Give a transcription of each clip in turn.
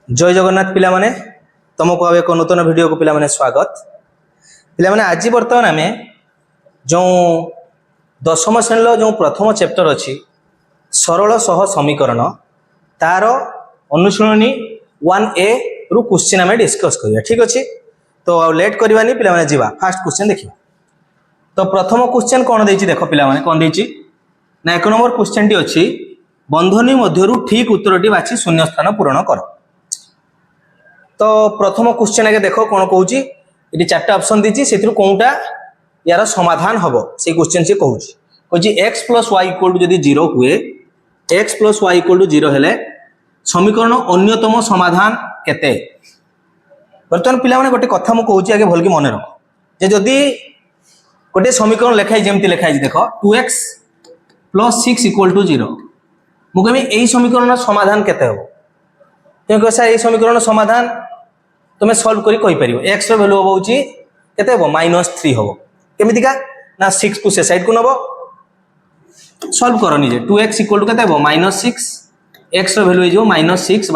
जय जगन्नाथ पिला माने तुमको अब एक नूतन वीडियो को पिला माने स्वागत पिला माने आज बर्तमान आमे जो दशम श्रेणी जो प्रथम चैप्टर अच्छी सरल सह समीकरण तार अनुशीलनी 1A रु क्वेश्चन आमे डिस्कस करिया। ठीक अच्छे तो लेट करवानी पिला माने जीवा फास्ट क्वेश्चन देखिए। तो प्रथम क्वेश्चन कौन देछि देख पिला माने कौन देछि ना एक नंबर क्वेश्चन टी अच्छी बंधनी मध्यरु ठीक उत्तरटी बाछि शून्य स्थान पूरण कर। तो प्रथम क्वेश्चन आगे देख कौन कहूँ ये चार्टा ऑप्शन दीजिए से कौटा यार समाधान हम से क्वेश्चन से कहूँ x plus y equal to जदि 0 हुए x plus y equal to 0 हेले समीकरण अन्यतम समाधान केते। बर्तमान पिला माने गोटे कथा मुझे कहूँ आगे भल मन रख जे जदि गोटे समीकरण लिखाई जमती लिखाई देख 2x प्लस 6 इक्वल टू 0 मुझे कहबी यही समीकरण समाधान केते हम क्योंकि सर ये समीकरण समाधान तुम सॉल्व करी कहि परिबो x रो वैल्यू होबो केते होबो -3 होबो केमितिका ना 6 को से साइड को नबो सॉल्व करो निजे 2x इक्वल टू केते होबो -6 x रो वैल्यू हो -6/2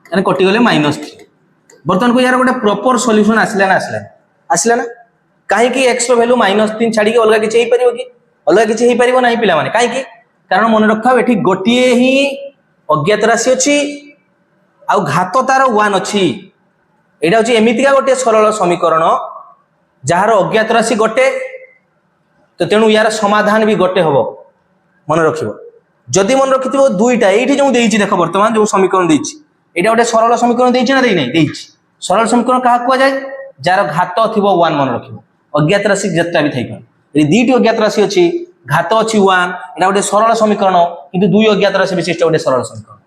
यानी कटि गले -3। बर्तमान को यार गोटे प्रॉपर सॉल्यूशन आसला ना काहे कि x रो वैल्यू -3 छाडी के अलगा किछि हेइ परिबो कि अलगा किछि हेइ परिबो नाही पिला माने काहे कि कारण मन रखा एठी गोटिए ही अज्ञात राशि अछि आउ घात तार 1 अच्छी एटा हूँ एमतीका गोटे सरल समीकरण जार अज्ञात राशि गोटे तो तेणु यार समाधान भी गोटे हम मन रख जदि मन रखि दुईटा ये जो देख बर्तमान जो समीकरण देटा गोटे सरल समीकरण देना दे सरल समीकरण क्या कहुए जार घात थी 1 मन रख अज्ञात राशि जितना भी थी दुईटी अज्ञात राशि अच्छी घात अच्छी 1 यहाँ गोटे सरल समीकरण कि दुई अज्ञात राशि विशिष्ट गोटे सरल समीकरण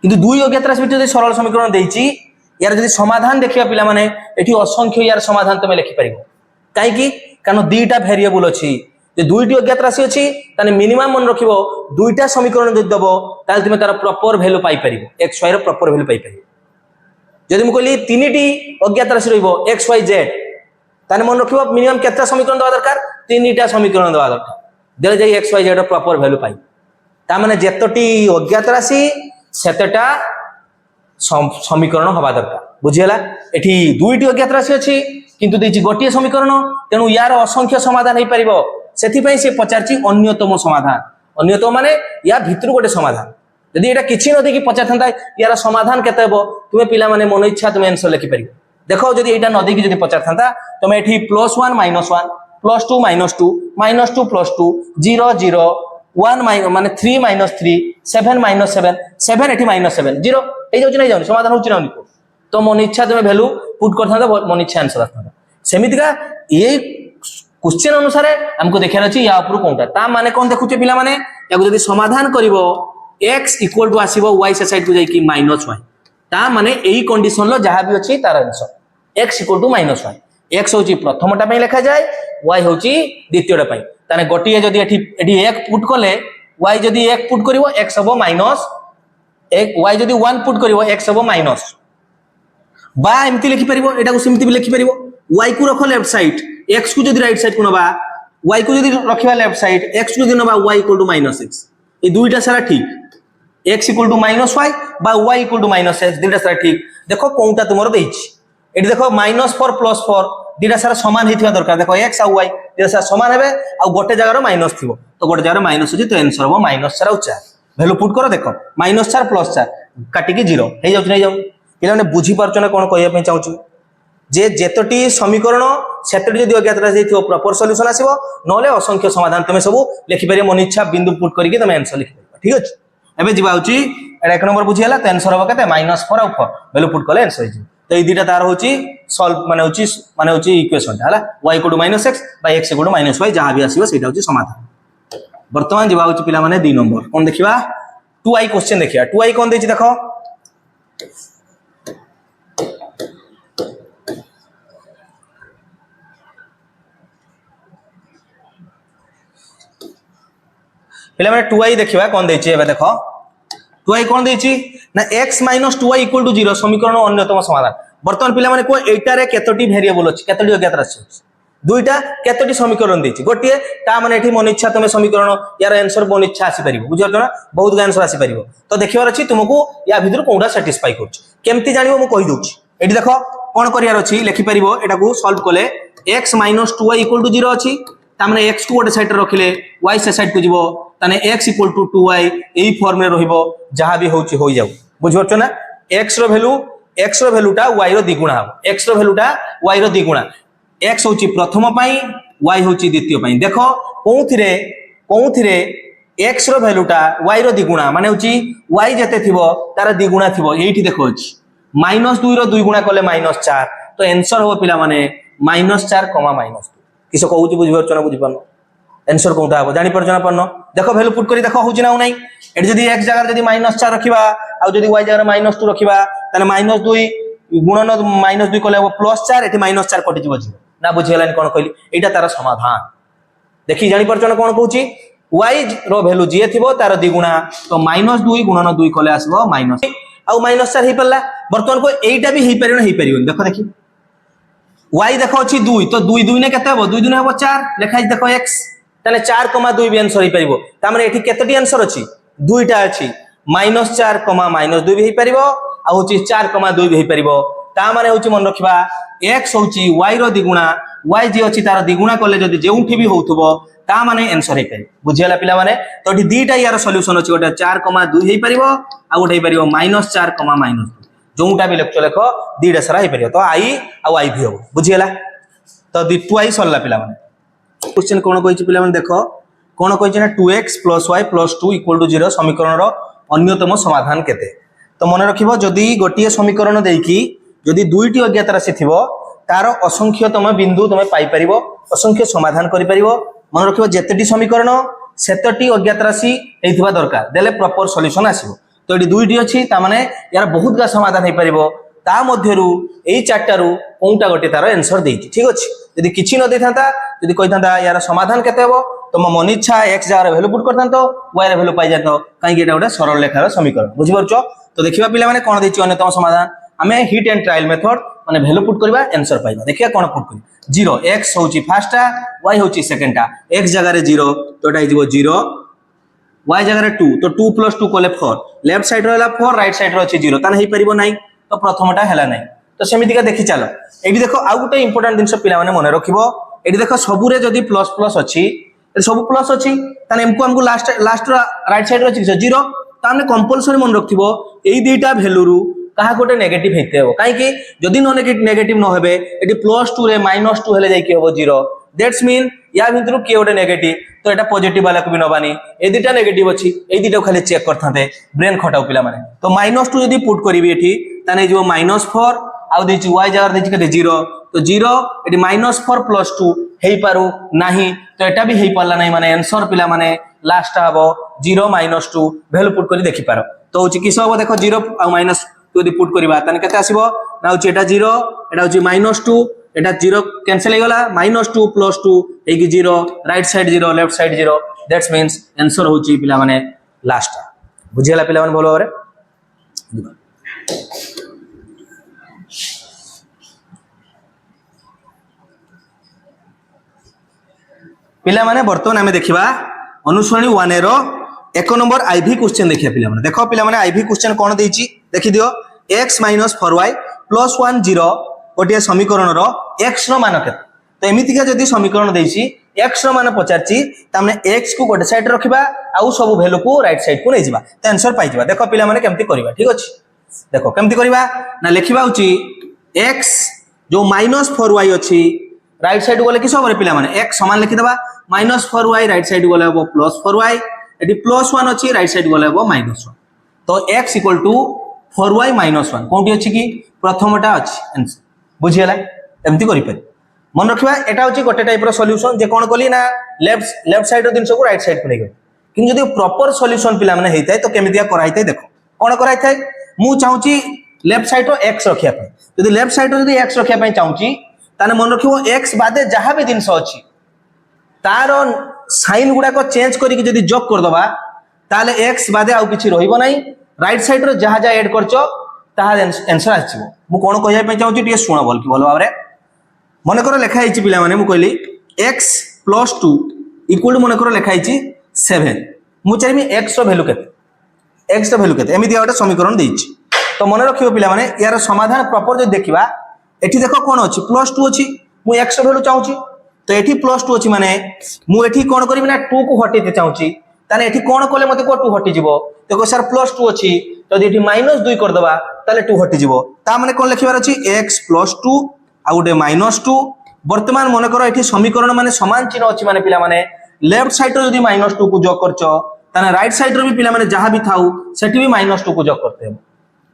किंतु दुई अज्ञात राशि जो सरल समीकरण देछि यार जदि समाधान देखिया पिला माने एठी असंख्य यार समाधान तुम लिखि परिबो काहे कि कारण दुईटा वेरिएबल अछि जे दुईटी अज्ञात राशि अछि ताने मिनिमम मन रखिबो दुईटा समीकरण जदि दबो ताले तुम तार प्रॉपर वैल्यू पाई परिबो x y रो प्रॉपर वैल्यू पाई परिबो। जदि म कहली तीनटी अज्ञात राशि रहइबो x y z ताने मन रखिबो मिनिमम केतना समीकरण दवा दरकार तीनटा समीकरण दवा दरकार देले जाई x y z रो प्रॉपर वैल्यू पाई ता माने जेतोटी अज्ञात राशि सेतटा समीकरण हवा दरकार बुझीला। एठी दुईटी अज्ञात राशि अछि किंतु देछि गोटिए समीकरण तेणु यार असंख्य समाधान हे परिबो सेथि पई से पचारछि अन्यतम समाधान अन्यतम माने या भितर गोटे समाधान यदि एटा किछि न देखि पचारथंता यार समाधान केते हेबो तुमे पिला माने मन इच्छा तुमे आंसर लिखि परिबो। देखो जदि एटा न देखि जदि पचारथंता तुमे एठी +1 -1 +2 -2 -2 +2 0 0 1 माने 3 -3 7 -7 7 एठी -7 0 ए जाउछ नै जाउनी समाधान होउछ ना तो मन इच्छा तुम वैल्यू पुट करथा मन इच्छा आंसर आथा सेमितिका ये क्वेश्चन अनुसार हमको देखार अछि या ऊपर कोनटा ता माने कोन देखुचे पिला माने याको जदि समाधान करिवो x इक्वल टू आसीबो y से साइड को जाई कि -y ता माने एही कंडीशन लो जहां भी अछि तार answer x equal to -y x होची प्रथमटा पई लिखा जाय y होची द्वितीयटा पई ताने गोटिए जदि एठी 1 पुट करले y जदि 1 पुट करिवो x हबो -1 y जदि 1 पुट करिवो x हबो माइनस बा एमती लिखि परिबो एटा को सिमती भी लिखि परिबो y को रखो लेफ्ट साइड x को जदि राइट साइड को नबा y को जदि रखिबा लेफ्ट साइड x को जदि नबा y इक्वल टू -x ए दुईटा सारा ठीक x इक्वल टू -y बा y इक्वल टू -x दुईटा सारा ठीक देखो कोनटा तुमरो देछि एठी देखो -4 +4 दुईटा सारा समान हेतिबा दरकार देखो x आ y दुईटा सारा समान हेबे आ गोटे जगह रो माइनस थिबो तो गोटे जगह रो माइनस अछि तो आंसर हो -4 और 4 वैल्यू पुट करो देखो -4 +4 काटी के 0 हे जाउ नै जाउ पिला ने बुझी पारछ ना कोन कहया पे चाहूछु जे जेतोटी समीकरण सेतोटी जदि अज्ञात राशि थिबो प्रॉपर सॉल्यूशन आसीबो नले असंख्य समाधान तुमे सब लिखि पारे मन इच्छा बिंदु पुट करके तुमे आंसर लिखि पारे ठीक अछि। एबे जिबा होची एटा एक नंबर बुझी हला तो आंसर हो केते -4 और 4 वैल्यू पुट करले आंसर हिजो तो ए दुटा तार होची सॉल्व माने होची इक्वेशन हला y = -x by x = -y जहां भी आसीबो सेटा होची समाधान। वर्तमान जिबा होची पिला माने 2 नंबर कोन देखिबा 2i क्वेश्चन देखिया 2i कोन देछि देखो पिला माने 2i देखिबा कोन देछि एबे देखो 2i कोन देछि ना x - 2y = 0 समीकरण अन्यतम समाधान। वर्तमान पिला माने को एटा रे केतोटी वेरिएबल अछि केतोटी अज्ञात राशि अछि दुईटा केतोटी समीकरण देछि गोटे ता माने एठी मन इच्छा तुम समीकरण यार आंसर मन इच्छा आसी परिबो बुझियो ना बहुत आंसर आसी परिबो तो देखिबार अछि तुमको या भितर कोडा सैटिस्फाई करछ केमती जानिबो मु कहि दोछि एठी देखो कोन करियार अछि लिखि परिबो एटा को सॉल्व कोले x - 2y = 0 अछि ता माने x को गोटे साइड रखिले y से साइड को जिवो ताने x = 2y एई फॉर्म में रहिबो जहा भी होउछि होई जाउ बुझियो ना x रो वैल्यूटा y रो द्विगुणा हबो x रो वैल्यूटा y रो द्विगुणा x होउछि प्रथम पाई y होउछि द्वितीय पाई देखो कोउथिरे x रो वैल्यूटा y रो द्विगुणा माने होउछि y जते थिबो तार द्विगुणा थिबो एठी देखो अछि -2 रो द्विगुणा कले -4 तो आंसर हो पिला माने -4, -2 किस कहूछि बुझि परछ ना बुझि परनो आंसर कोउटा हबो जानि परछ ना परनो देखो वैल्यू पुट करी देखो होउछि ना नै एठी जदी x जगह जदी -4 रखिबा आ जदी y जगह -2 रखिबा तने -2 गुणन -2 कले हबो +4 एठी -4 कटि जिवो ना बुझि हलानि कोन कहली एटा तार समाधान देखि जानि परछ ना कोन कहूछि y रो वैल्यू जे थिबो तार द्विगुणा तो -2 गुणन 2 कले आसबो - आ -4 हे परला वर्तमान को एटा भी हे परिबो देखो देखि y देखो अछि 2 तो 2 2 ने केते हबो 2 2 हबो 4 लेखाइ देखो x तने 4,2 भी आंसर हे परिबो ता माने एठी केतेटी आंसर अछि दुईटा अछि -4, -2 भी हे परिबो आ होछि 4,2 भी हे परिबो ता माने होछि मन रखिबा x होछि y रो द्विगुणा y जे अछि तार द्विगुणा कले जदी जेउठी भी होउथबो ता माने आंसर हे परिबो बुझियला पिला माने तो एठी दीटा यार सॉल्यूशन अछि गोटे 4,2 हे परिबो आ गोटे हे परिबो -4, -2 जोटा भी लेखो दीटा सारा हे परिबो तो i आ y भी हो बुझियला तो 2i सरला पिला माने क्वेश्चन कोन कहिछि पिला माने देखो कोन कहिछि ना 2x + y + 2 = 0 समीकरण रो अन्यतम समाधान केते तो मन रखिबो जदी गोटिए समीकरण देकी जदी दुईटी अज्ञात राशि थिबो तार असंख्यतम बिंदु तमे पाई परिबो असंख्य समाधान करि परिबो मन रखिबो जेतेटी समीकरण सेतटी अज्ञात राशि एथिबा दरकार देले प्रॉपर सॉल्यूशन आसीबो तो एटी दुईटी अछि ता माने यार बहुत गा समाधान हे परिबो ता मध्यरु एई चारटारु कोनटा गोटे तार आंसर देछि ठीक अछि यदि किछि न देथांता यदि कहिथांता यार समाधान केते हेबो तो म मन इच्छा x जगह वैल्यू पुट करथांतो y रे वैल्यू पाई जातो काई कि एटा गोटे सरल लेखार समीकरण बुझि परछो तो देखिबा पिला माने कोन देछि अन्यतम समाधान हमें हिट एंड ट्रायल मेथड माने वैल्यू पुट करबा आंसर पाइबा देखिया कोन पुट करी 0 x होछि फर्स्टटा y होछि सेकंडटा x जगह रे 0 तो एटा हिजबो 0 y जगह रे 2 तो 2 + 2 कोले 4 लेफ्ट साइड रहला 4 राइट साइड रो अछि 0 ताने हे परिबो नै तो प्रथमटा हैला नै तो सेमिति का देखि चलो एडी देखो आ गुटे इंपोर्टेंट दिनस पिला माने मने रखिबो एडी देखो सबु रे जदी प्लस प्लस अछि सब प्लस अछि ताने हमको लास्ट राइट साइड रो अछि 0 ताने कंपलसरी मन रखिबो एई दुईटा वैल्यू रु कहा गोटे नेगेटिव हेते हो काई कि जदी नो नेगेटिव न हेबे एडी +2 रे -2 हेले जाई कि होबो 0 दैट्स मीन या भितरु के गोटे नेगेटिव तो एटा पॉजिटिव वाला को भी नबानी ए दुईटा नेगेटिव अछि ए दुईटा खाली चेक करथाते ब्रेन खटाउ पिला माने तो -2 जदी पुट करबी एठी ताने जो -4 आउ देछि y जगह देछि के 0 तो 0 एटी -4 + 2 हेई पारु नाही तो एटा भी हेई पारला नाही माने आंसर पिला माने लास्ट हबो 0 -2 वैल्यू पुट करी देखि पारो तो होछि किस हबो देखो 0 आ -2 यदि पुट करबा ताने केते आसीबो ना होछि एटा 0 एटा होछि -2 एटा 0 कैंसिल हे गला -2 + 2 हेगी 0 right side 0 left side 0 that's means answer होछि पिला माने लास्ट बुझियला पिला माने बोलो रे पिला माने बर्तमान हमें देखिबा अनुसरणी 1 रो 1 नंबर आईवी क्वेश्चन देखिया पिला माने देखो पिला माने आईवी क्वेश्चन कोन देछि देखि दियो x - 4y + 1 0 गोटे समीकरण रो x रो मान केते तो एमिति का जदी समीकरण देछि x रो मान पचारछि त हमने x को गोटे साइड रखिबा आउ सब वैल्यू को राइट साइड को नै जिबा त आंसर पाइ जिबा देखो पिला माने केमति करबा ठीक अछि देखो केमति करबा ना लिखिबा होछि x जो -4y अछि राइट साइड गले किस होबे पिला माने x समान लिखि देबा -4y राइट साइड गले हो +4y एटी +1 अछि राइट साइड गले हो -1 तो x = 4y - 1 कोंटी अछि कि प्रथमटा अछि आंसर बुझियला एमति करि पारि मन रखिबा एटा होछि गोटे टाइप रो सॉल्यूशन जे कोन कली ना लेफ्ट साइड रो दिनस को राइट साइड को नै गय किन जदी प्रॉपर सॉल्यूशन पिला माने हेइतै तो केमितिया कराइतै देखो कोन कराइतै मु चाहूची लेफ्ट साइड रो x रखिया पय जदी लेफ्ट साइड रो जदी x रखिया पय चाहूची ताने मन रखिबो x बादे जहां भी दिनस अछि तारो साइन गुडा को चेंज करी कि जदी जॉक कर दबा ताले x बादे आउ किछि रहिबो नै राइट साइड रो जहां ऐड करचो ताहा आंसर आछिबो मु कोन कहिया पय चाहूची टिके सुनो बोल कि बोल बाबरे मन कर लिखाई पे मुझे एक्स प्लस 2 इक्वल मन कर लिखाई 7 मुझे चाहिए एक्स रैल्यू के एक्स रैल्यू के एमती गोटे समीकरण देती तो मन रख पे यार समाधान प्रॉपर जो देखा ये देख कौन अच्छी प्लस 2 अच्छी मुझे एक्स रैल्यू चाहूँगी तो ये प्लस 2 अच्छी माने मुझे कौन करी ना 2 को हटेते चाहूँगी ताने ये कौन कले मत 2 हटिज देखो सर प्लस 2 अच्छी तो ये -2 करदे ताले 2 हटिज मैंने कौन लिखार अच्छी एक्स प्लस 2 आ गोटे -2 बर्तमान मन कर ये समीकरण माने समान चिन्ह अच्छी माने पिला माने लेफ्ट साइड रो यदि -2 को जोग करछ ताने राइट साइड रो भी पिला माने जहां भी थाउ सेठी भी -2 को जोग करते हो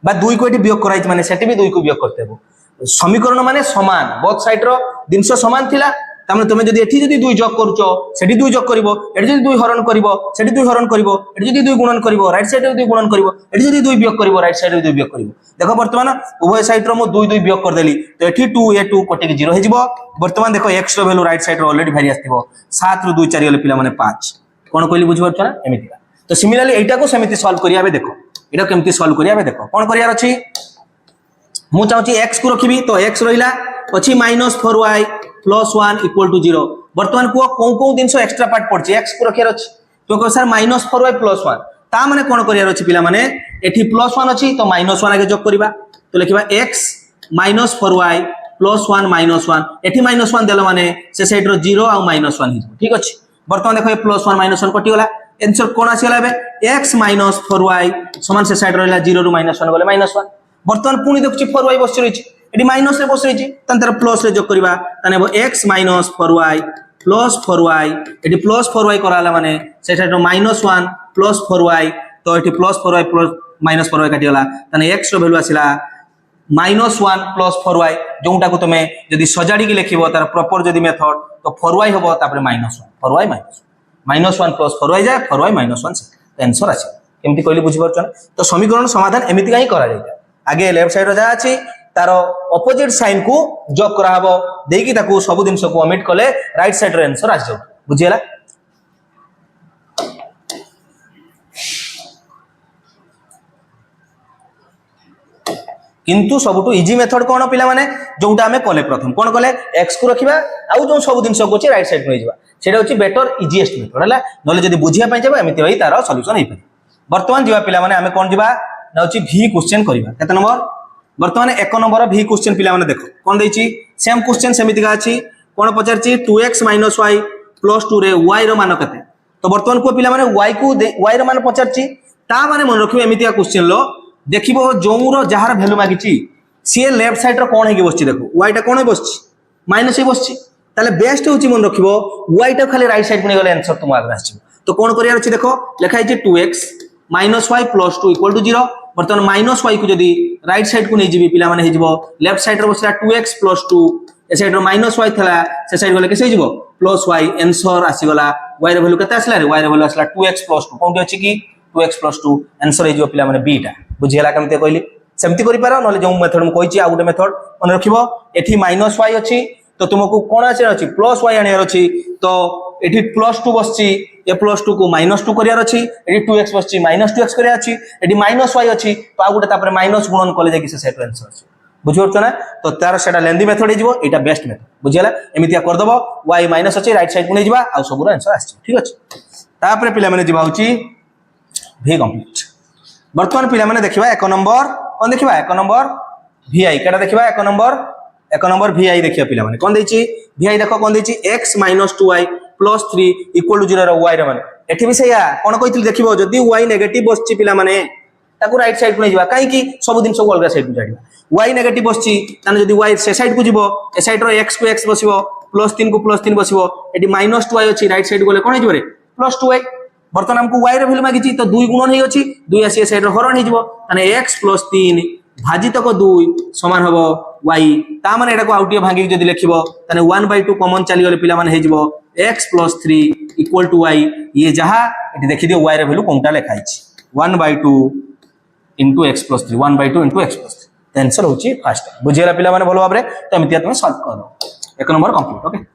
बा 2 को एठी वियोग कराई माने सेठी भी 2 को वियोग करते हो समीकरण माने समान बोथ साइड रो जिंस समान थिला तामे तुमे जदि एठी जदि 2 जोग करूछ सेठी 2 जोग करिवो एठी जदि 2 हरण करिवो सेठी 2 हरण करिवो एठी जदि 2 गुणन करिवो राइट साइड रो 2 गुणन करिवो एठी जदि 2 वियोग करिवो राइट साइड रो 2 वियोग करिवो देखो वर्तमान उभय साइड रो मो 2 2 वियोग कर देली तो एठी 2 ए 2 कटि के 0 हे जिवो वर्तमान देखो x रो वैल्यू राइट साइड रो ऑलरेडी भारी आस्तिबो 7 रो 2 4 गले पिला माने 5 कोन कहली बुझ परछ ना एमिति तो सिमिलरली एटा को समिति सॉल्व करिया बे देखो एटा केमति सॉल्व करिया बे देखो कोन करियार अछि मु चाहूची x को रखिबी तो x रहिला अछि -4y + 1 = 0 वर्तमान को कोन दिन एक्स्ट्रा पार्ट पड़छि x को रखियार अछि तो को सर -4y + 1 ता माने कोन करियार अछि पिला माने एठी +1 अछि तो -1 आगे जोग करिबा तो लिखिबा x -4y + 1 -1 एठी -1 देलो माने से साइड रो 0 आ -1 हिजो ठीक अछि वर्तमान देखो +1 -1 कटि गला आंसर कोन आसीला बे x -4y समान से साइड रहला 0 रो -1 गले -1 वर्तमान पुनी देखुची 4y बस रहिछि एडी माइनस रे बस रहिछि तन तर प्लस रे जोग करबा तने x -4y + 4y AD +4y कराला माने से साइड रो -1 + 4y तो एठी +4y + -4y काटी गला तने x रो वैल्यू आसीला -1 + 4y जोंटा को तमे जदी सजाडी के लिखिबो तार प्रॉपर जदी मेथड तो 4y होबो तापर -1 4y -1 + 4y जाय 4y -1 से आंसर आसी केमति कहली बुझि परछ ना तो समीकरण समाधान एमिति काई करा जाय आगे लेफ्ट साइड रो जा अछि तार ऑपोजिट साइन को जोग करा हबो देकी ताकू सब दिन को ओमिट कले राइट साइड रो आंसर आ जाउ बुझियला किंतु सबटू इजी मेथड कोन पिला माने जोंटा हमें कले प्रथम कोन कले x को रखिबा आउ जो सब दिन को राइट साइड में जाबा सेटा होची बेटर इजीएस्ट मेथड हला नले जदी बुझिया पय जाबा एमिति होई तार सॉल्यूशन हेइ पारे वर्तमान जीवा पिला माने हमें कोन जीवा ना होची v क्वेश्चन करबा केते नंबर वर्तमान 1 नंबर v क्वेश्चन पिला माने देखो कोन देछि सेम क्वेश्चन सेमिति का अछि कोन पचारछि 2x - y + 2 रे y रो मान कते तो वर्तमान को पिला माने y रो मान पचारछि ता माने मन रखिबो एमितिया क्वेश्चन लो देखिबो जोंरो जहार वैल्यू मागिछि सी लेफ्ट साइड रो कोन हेगी बसछि देखो y टा कोन बसछि माइनस हे बसछि ताले बेस्ट होछि मन रखिबो y टा खाली राइट साइड को गले आंसर तुम आगे आछि तो कोन करियार अछि देखो लिखाइ छै 2x - y + 2 = 0 वर्तमान -y को जदी राइट साइड को नै जिबी पिला माने हे जिवो लेफ्ट साइड रो बसला 2x + 2 ए साइड रो -y थला से साइड गले केसे जिवो +y आंसर आसी गला y रो वैल्यू कते आसला रे y रो वैल्यू आसला 2x + 2 कोन अछि की 2x + 2 आंसर हे जिवो पिला माने b टा बुझियला केमते कहली सेमति करि पारो नले जो मेथड म कहिछि आ गुटे मेथड मन रखिबो एठी -y अछि तो तुमको कोन आसे अछि +y आनियार अछि तो एठी +2 बसछि ए +2 को -2 करियार अछि एठी 2x बसछि -2x करियार अछि एठी -y अछि तो आ गुटे तापर माइनस गुणन कले जे कि से सेट आंसर अछि बुझियो छ ना तो तार सेटा लेंदी मेथड हे जिवो एटा बेस्ट मेथड बुझियला एमितिया कर दबो y माइनस अछि राइट साइड को नै जिबा आ सबुर आंसर आछि ठीक अछि तापर पिला माने जिबा होछि v कंप्लीट वर्तमान पिला माने देखिबा 1 नंबर कोन देखिबा 1 नंबर vi केटा देखिबा 1 नंबर vi देखिबा पिला माने कोन दैछि vi देखो कोन दैछि x - 2y + 3 = 0 रो y रो माने एठी भी सेया कोन कहितली देखिबो जदी y नेगेटिव बसछि पिला माने ताकू राइट साइड को नै जिबा काई की सब दिन सब अलगा साइड को जाडिबा y नेगेटिव बसछि ताने जदी y से साइड को जिवो ए साइड रो x को x बसिबो +3 को +3 बसिबो एठी -2y अछि राइट साइड गले कोन हे जिवो रे +2y वर्तमान हमको y रो वैल्यू मागिछि तो 2 गुणन हे अछि 2 आसी साइड रो हरण हे जिवो ताने x + 3 भाजित को 2 समान हबो y ता माने एटा को आउटियो भांगी जदी लेखिबो ताने 1/2 कॉमन चली गले पिला माने हे जिवो x + 3 = y ये जहा एटी देखि दियो y रो वैल्यू कोनटा लेखाइ छि 1/2 * x + 3 1/2 * x + 3 आंसर होछि फर्स्ट बुझियला पिला माने भलो बाबरे त एमितिया तुम सॉल्व करो 1 नंबर कंप्लीट ओके।